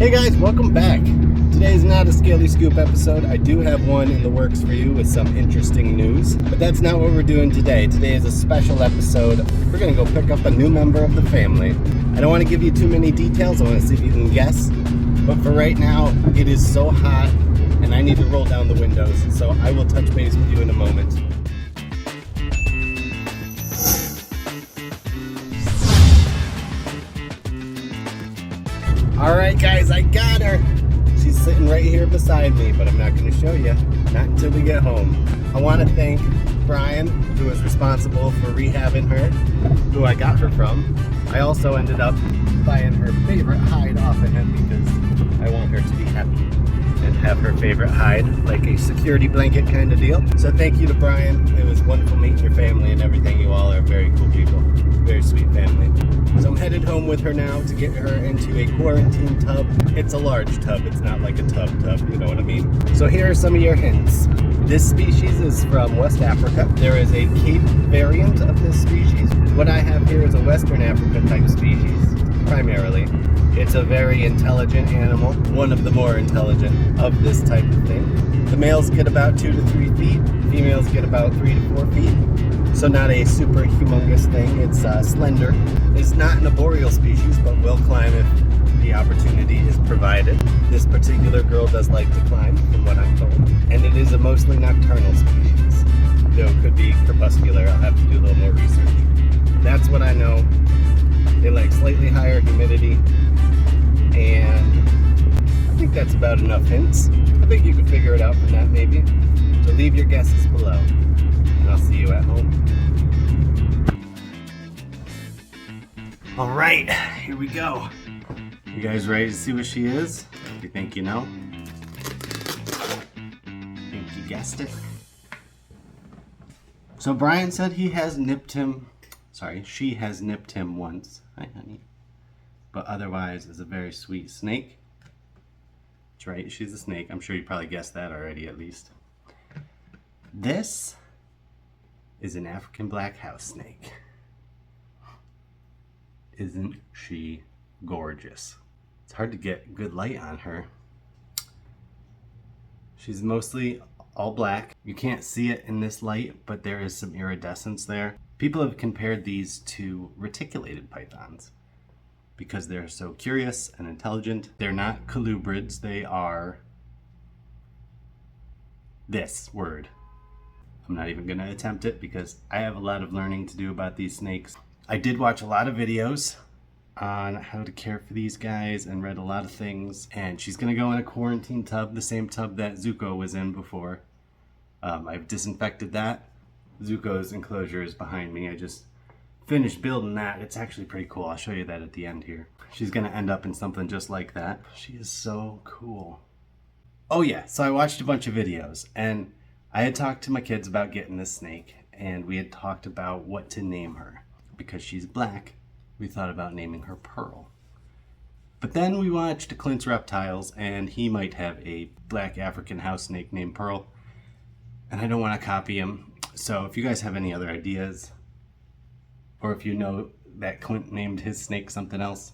Hey guys, welcome back. Today is not a Scaly Scoop episode. I do have one in the works for you with some interesting news, but that's not what we're doing today. Today is a special episode. We're gonna go pick up a new member of the family. I don't want to give you too many details. I want to see if you can guess, but for right now, it is so hot and I need to roll down the windows, so I will touch base with you in a moment. Alright guys, I got her! She's sitting right here beside me, but I'm not going to show you. Not until we get home. I want to thank Brian, who was responsible for rehabbing her, who I got her from. I also ended up buying her favorite hide off of him because I want her to be happy and have her favorite hide, like a security blanket kind of deal. So thank you to Brian. It was wonderful meeting your family and everything. You all are very cool people. Very sweet family. So I'm headed home with her now to get her into a quarantine tub. It's a large tub, it's not like a tub, you know what I mean? So here are some of your hints. This species is from West Africa. There is a Cape variant of this species. What I have here is a Western Africa type species, primarily. It's a very intelligent animal, one of the more intelligent of this type of thing. The males get about 2 to 3 feet, females get about 3 to 4 feet. So not a super humongous thing, it's slender. It's not an arboreal species, but will climb if the opportunity is provided. This particular girl does like to climb, from what I'm told. And it is a mostly nocturnal species, though it could be crepuscular. I'll have to do a little more research. That's what I know. They like slightly higher humidity, and I think that's about enough hints. I think you can figure it out from that maybe. So leave your guesses below, and I'll see you at home. All right, here we go. You guys ready to see what she is? You think you know? Think you guessed it? So Brian said he has nipped him, she has nipped him once. Hi, honey. But otherwise is a very sweet snake. That's right, she's a snake. I'm sure you probably guessed that already at least. This is an African black house snake. Isn't she gorgeous? It's hard to get good light on her. She's mostly all black. You can't see it in this light, but there is some iridescence there. People have compared these to reticulated pythons because they're so curious and intelligent. They're not colubrids, they are this word. I'm not even gonna attempt it because I have a lot of learning to do about these snakes. I did watch a lot of videos on how to care for these guys and read a lot of things, and she's gonna go in a quarantine tub, the same tub that Zuko was in before. I've disinfected that. Zuko's enclosure is behind me. I just finished building that. It's actually pretty cool. I'll show you that at the end here. She's gonna end up in something just like that. She is so cool. Oh yeah, so I watched a bunch of videos, and I had talked to my kids about getting this snake, and we had talked about what to name her. Because she's black, we thought about naming her Pearl. But then we watched Clint's Reptiles, and he might have a black African house snake named Pearl, and I don't want to copy him. So if you guys have any other ideas, or if you know that Clint named his snake something else,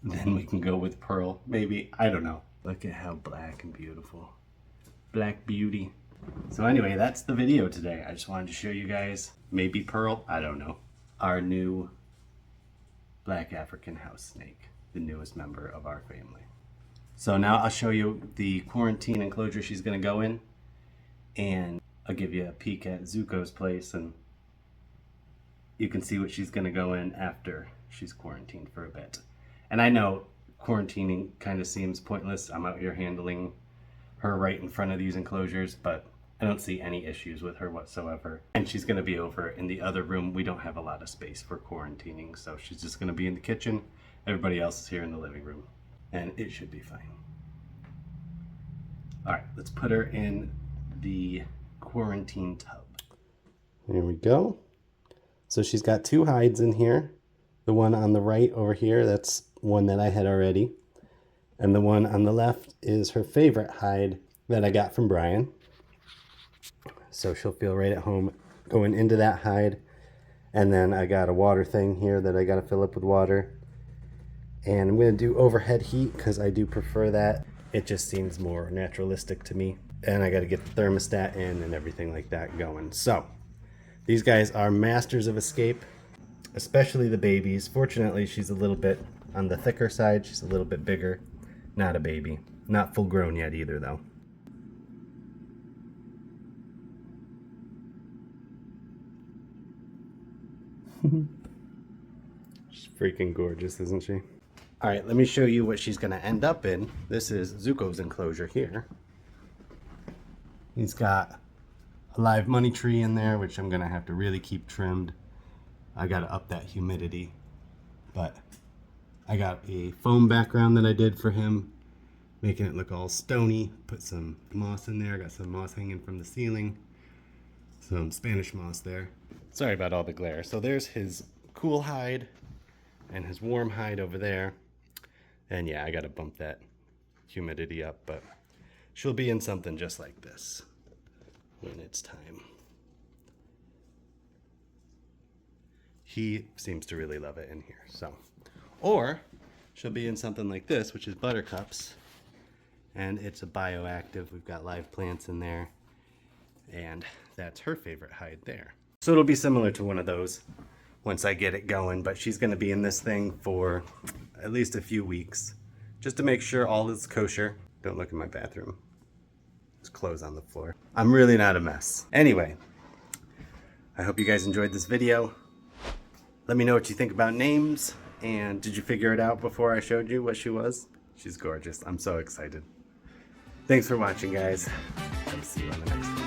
then we can go with Pearl. Maybe, I don't know. Look at how black and beautiful. Black beauty. So anyway, that's the video today. I just wanted to show you guys, maybe Pearl, I don't know, our new black African house snake, the newest member of our family. So now I'll show you the quarantine enclosure she's gonna go in, and I'll give you a peek at Zuko's place, and you can see what she's gonna go in after she's quarantined for a bit. And I know quarantining kind of seems pointless. I'm out here handling her right in front of these enclosures, but I don't see any issues with her whatsoever. And she's gonna be over in the other room. We don't have a lot of space for quarantining, so she's just gonna be in the kitchen. Everybody else is here in the living room, and it should be fine. All right, let's put her in the quarantine tub. Here we go. So she's got 2 hides in here. The one on the right over here, that's one that I had already. And the one on the left is her favorite hide that I got from Brian. So she'll feel right at home going into that hide. And then I got a water thing here that I got to fill up with water. And I'm gonna do overhead heat because I do prefer that. It just seems more naturalistic to me. And I gotta get the thermostat in and everything like that going. So, these guys are masters of escape, especially the babies. Fortunately, she's a little bit on the thicker side. She's a little bit bigger. Not a baby. Not full grown yet either though. She's freaking gorgeous, isn't she? All right, let me show you what she's gonna end up in. This is Zuko's enclosure here. He's got a live money tree in there, which I'm gonna have to really keep trimmed. I gotta up that humidity, but I got a foam background that I did for him, making it look all stony. Put some moss in there. I got some moss hanging from the ceiling. Some Spanish moss there. Sorry about all the glare. So there's his cool hide and his warm hide over there. And yeah, I gotta bump that humidity up, but she'll be in something just like this when it's time. He seems to really love it in here, so. Or she'll be in something like this, which is Buttercups. And it's a bioactive. We've got live plants in there. And that's her favorite hide there. So it'll be similar to one of those once I get it going, but she's gonna be in this thing for at least a few weeks, just to make sure all is kosher. Don't look in my bathroom. There's clothes on the floor. I'm really not a mess. Anyway, I hope you guys enjoyed this video. Let me know what you think about names, and did you figure it out before I showed you what she was? She's gorgeous. I'm so excited. Thanks for watching, guys. I'll see you on the next one.